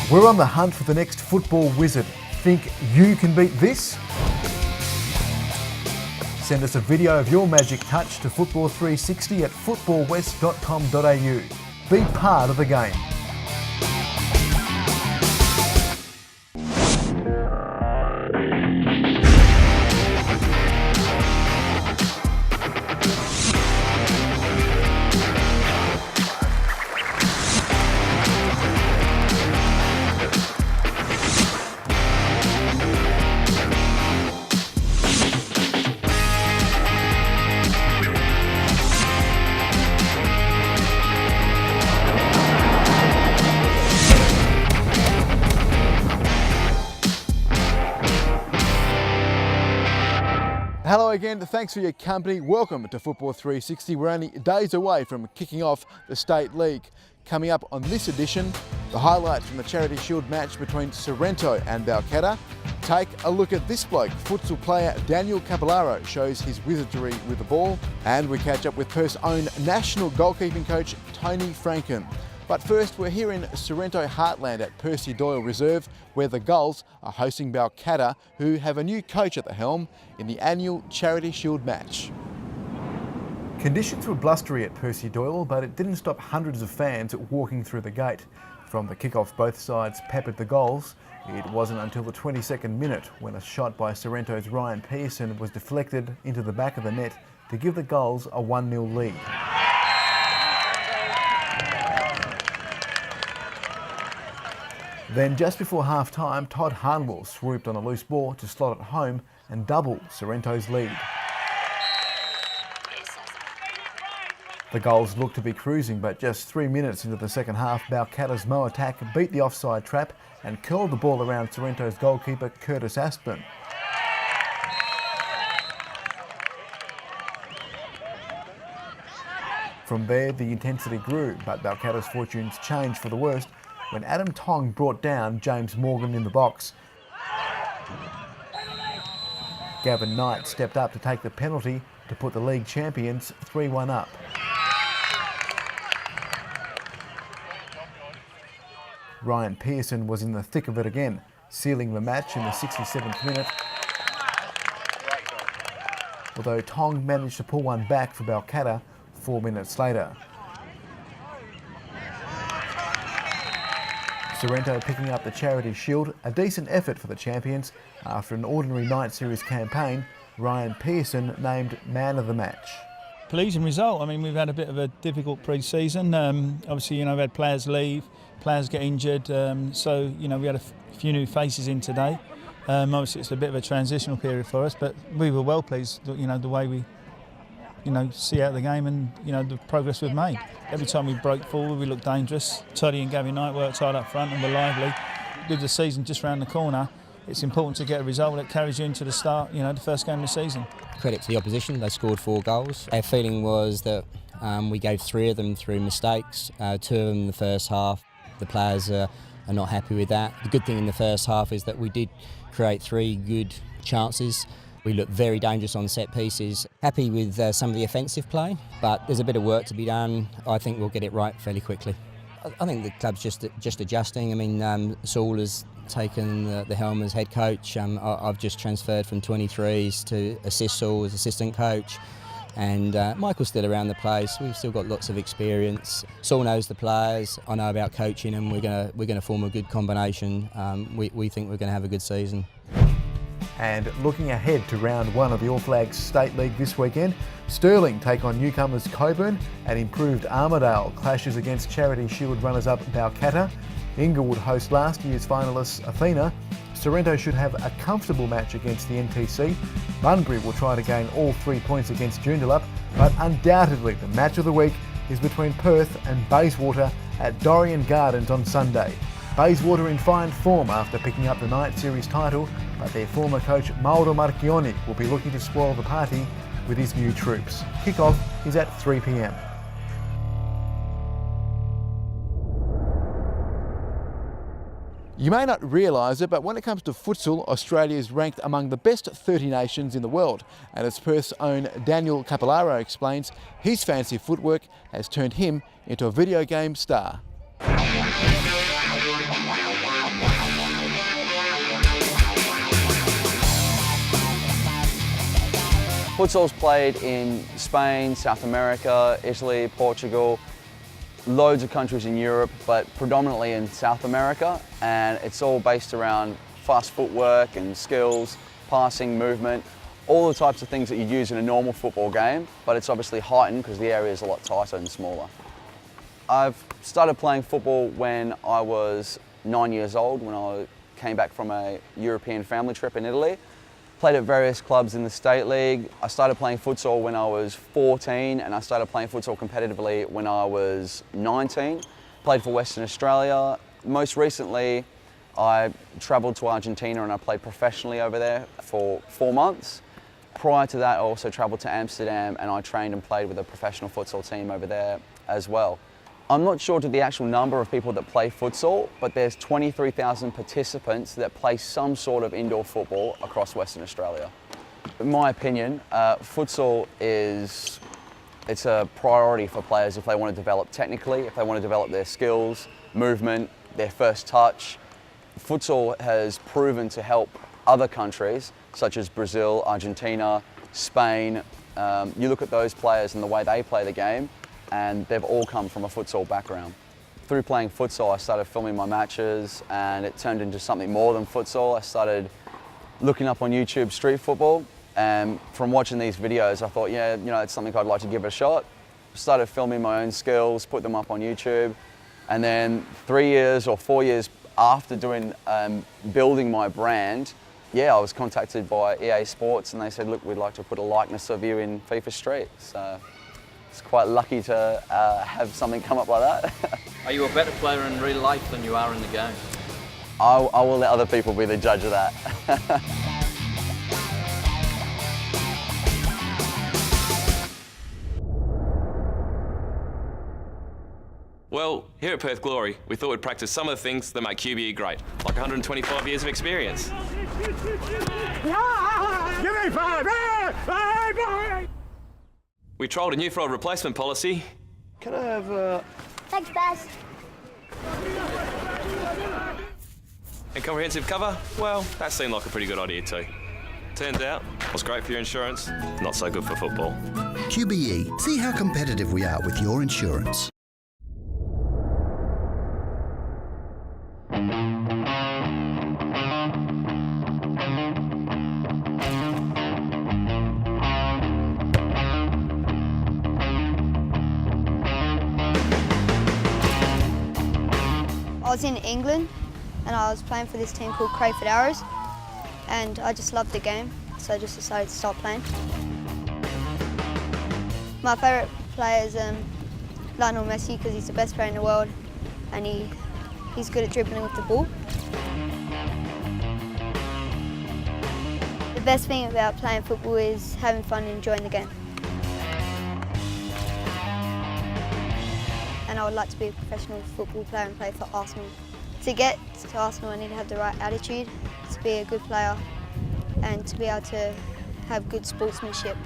We're on the hunt for the next football wizard. Think you can beat this? Send us a video of your magic touch to football360 at footballwest.com.au. Be part of the game. Hello again, thanks for your company. Welcome to Football 360. We're only days away from kicking off the State League. Coming up on this edition, the highlights from the Charity Shield match between Sorrento and Balcatta. Take a look at this bloke. Futsal player Daniel Cappellaro shows his wizardry with the ball. And we catch up with Perth's own national goalkeeping coach, Tony Franken. But first, we're here in Sorrento heartland at Percy Doyle Reserve, where the Gulls are hosting Balcatta, who have a new coach at the helm in the annual Charity Shield match. Conditions were blustery at Percy Doyle, but it didn't stop hundreds of fans walking through the gate. From the kickoffs, both sides peppered the goals. It wasn't until the 22nd minute when a shot by Sorrento's Ryan Pearson was deflected into the back of the net to give the Gulls a 1-0 lead. Then just before half-time, Todd Harnwell swooped on a loose ball to slot it home and double Sorrento's lead. The Gulls looked to be cruising, but just 3 minutes into the second half, Balcatta's Mo attack beat the offside trap and curled the ball around Sorrento's goalkeeper Curtis Aspen. From there, the intensity grew, but Balcatta's fortunes changed for the worst when Adam Tong brought down James Morgan in the box. Gavin Knight stepped up to take the penalty to put the league champions 3-1 up. Ryan Pearson was in the thick of it again, sealing the match in the 67th minute. Although Tong managed to pull one back for Balcatta 4 minutes later. Sorrento picking up the Charity Shield, a decent effort for the champions. After an ordinary night series campaign, Ryan Pearson named man of the match. Pleasing result. I mean, we've had a bit of a difficult pre-season. Obviously, we've had players leave, players get injured. So, we had a few new faces in today. Obviously, it's a bit of a transitional period for us, but we were well pleased, the way we see out the game and, the progress we've made. Every time we broke forward, we looked dangerous. Toddy and Gavin Knight worked hard up front and were lively. With the season just round the corner, it's important to get a result that carries you into the start, the first game of the season. Credit to the opposition, they scored 4 goals. Our feeling was that we gave 3 of them through mistakes, 2 of them in the first half. The players are not happy with that. The good thing in the first half is that we did create 3 good chances. We look very dangerous on set pieces. Happy with some of the offensive play, but there's a bit of work to be done. I think we'll get it right fairly quickly. I think the club's just adjusting. I mean, Saul has taken the helm as head coach. I've just transferred from 23s to assist Saul as assistant coach. And Michael's still around the place. We've still got lots of experience. Saul knows the players. I know about coaching, and we're gonna form a good combination. We think we're going to have a good season. And looking ahead to round 1 of the All Flags State League this weekend, Stirling take on newcomers Coburn and improved Armidale clashes against Charity Shield runners-up Balcatta. Inglewood host last year's finalists Athena. Sorrento should have a comfortable match against the NTC. Bunbury will try to gain all 3 points against Joondalup, but undoubtedly the match of the week is between Perth and Bayswater at Dorrien Gardens on Sunday. Bayswater in fine form after picking up the night series title, but their former coach Mauro Marchioni will be looking to spoil the party with his new troops. Kick-off is at 3 p.m. You may not realise it, but when it comes to futsal, Australia is ranked among the best 30 nations in the world. And as Perth's own Daniel Cappellaro explains, his fancy footwork has turned him into a video game star. Futsal's played in Spain, South America, Italy, Portugal, loads of countries in Europe, but predominantly in South America, and it's all based around fast footwork and skills, passing, movement, all the types of things that you'd use in a normal football game, but it's obviously heightened because the area is a lot tighter and smaller. I've started playing football when I was 9 years old, when I came back from a European family trip in Italy. Played at various clubs in the State League. I started playing futsal when I was 14 and I started playing futsal competitively when I was 19. Played for Western Australia. Most recently, I travelled to Argentina and I played professionally over there for 4 months. Prior to that, I also travelled to Amsterdam and I trained and played with a professional futsal team over there as well. I'm not sure to the actual number of people that play futsal, but there's 23,000 participants that play some sort of indoor football across Western Australia. In my opinion, futsal it's a priority for players if they want to develop technically, if they want to develop their skills, movement, their first touch. Futsal has proven to help other countries such as Brazil, Argentina, Spain. You look at those players and the way they play the game, and they've all come from a futsal background. Through playing futsal, I started filming my matches and it turned into something more than futsal. I started looking up on YouTube street football, and from watching these videos, I thought, yeah, you know, it's something I'd like to give it a shot. Started filming my own skills, put them up on YouTube, and then 3 years or 4 years after building my brand, yeah, I was contacted by EA Sports and they said, look, we'd like to put a likeness of you in FIFA Street. So it's quite lucky to have something come up like that. Are you a better player in real life than you are in the game? I will let other people be the judge of that. Well, here at Perth Glory, we thought we'd practice some of the things that make QBE great, like 125 years of experience. We trialled a new fraud replacement policy. Can I have Thanks, Baz. And comprehensive cover? Well, that seemed like a pretty good idea too. Turns out, it was great for your insurance, not so good for football. QBE. See how competitive we are with your insurance. I was in England and I was playing for this team called Crayford Arrows, and I just loved the game, so I just decided to start playing. My favourite player is Lionel Messi because he's the best player in the world and he's good at dribbling with the ball. The best thing about playing football is having fun and enjoying the game. And I would like to be a professional football player and play for Arsenal. To get to Arsenal, I need to have the right attitude, to be a good player and to be able to have good sportsmanship.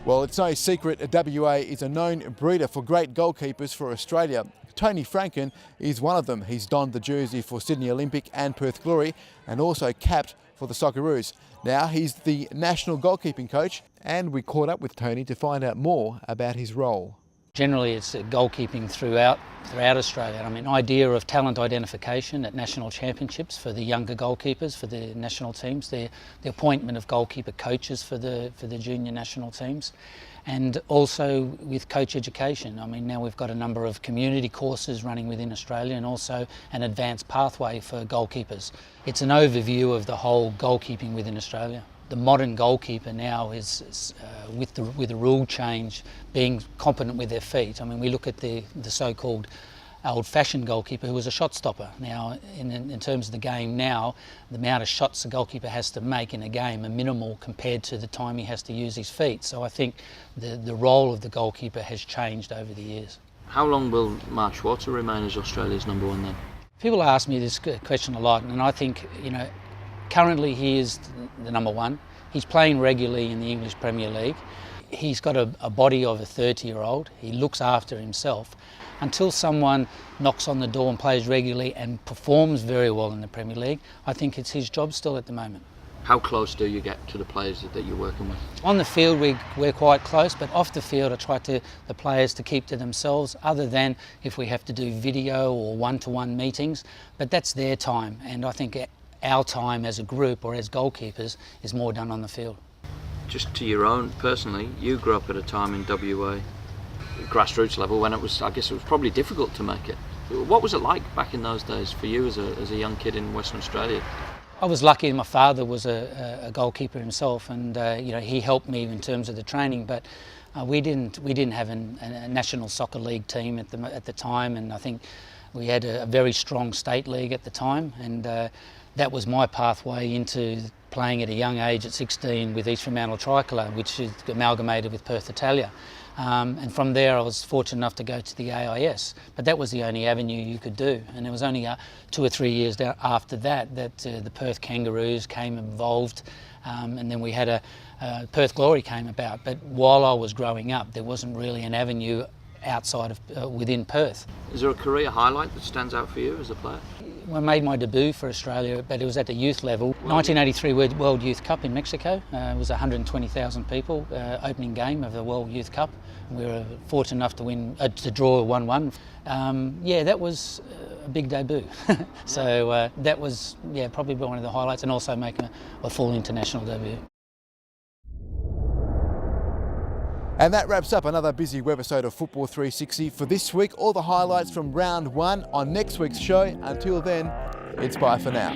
Well, it's no secret WA is a known breeder for great goalkeepers for Australia. Tony Franken is one of them. He's donned the jersey for Sydney Olympic and Perth Glory and also capped for the Socceroos. Now he's the national goalkeeping coach, and we caught up with Tony to find out more about his role. Generally it's goalkeeping throughout Australia. I mean, idea of talent identification at national championships for the younger goalkeepers, for the national teams, the appointment of goalkeeper coaches for the junior national teams, and also with coach education. I mean, now we've got a number of community courses running within Australia and also an advanced pathway for goalkeepers. It's an overview of the whole goalkeeping within Australia. The modern goalkeeper now is with the rule change, being competent with their feet. I mean, we look at the so-called old-fashioned goalkeeper who was a shot stopper. Now, in terms of the game now, the amount of shots the goalkeeper has to make in a game are minimal compared to the time he has to use his feet. So I think the role of the goalkeeper has changed over the years. How long will Mark Schwarzer remain as Australia's number one then? People ask me this question a lot, and I think, currently he is the number one. He's playing regularly in the English Premier League. He's got a body of a 30-year-old. He looks after himself. Until someone knocks on the door and plays regularly and performs very well in the Premier League, I think it's his job still at the moment. How close do you get to the players that you're working with? On the field we're quite close, but off the field I try the players to keep to themselves, other than if we have to do video or one-to-one meetings, but that's their time, and I think our time as a group or as goalkeepers is more done on the field. Just to your own, personally, you grew up at a time in WA, grassroots level, when I guess it was probably difficult to make it. What was it like back in those days for you as a young kid in Western Australia? I was lucky my father was a goalkeeper himself, and he helped me in terms of the training, but we didn't have a national soccer league team at the time, and I think we had a very strong state league at the time, and that was my pathway into playing at a young age at 16 with East Fremantle Tricolour, which is amalgamated with Perth Italia. And from there I was fortunate enough to go to the AIS, but that was the only avenue you could do, and it was only 2 or 3 years after that the Perth Kangaroos came involved, and then we had Perth Glory came about. But while I was growing up, there wasn't really an avenue outside of within Perth. Is there a career highlight that stands out for you as a player? I made my debut for Australia, but it was at the youth level. 1983 World Youth Cup in Mexico. It was 120,000 people, opening game of the World Youth Cup. We were fortunate enough to draw 1-1. That was a big debut. So that was probably one of the highlights, and also making a full international debut. And that wraps up another busy webisode of Football 360 for this week. All the highlights from round one on next week's show. Until then, it's bye for now.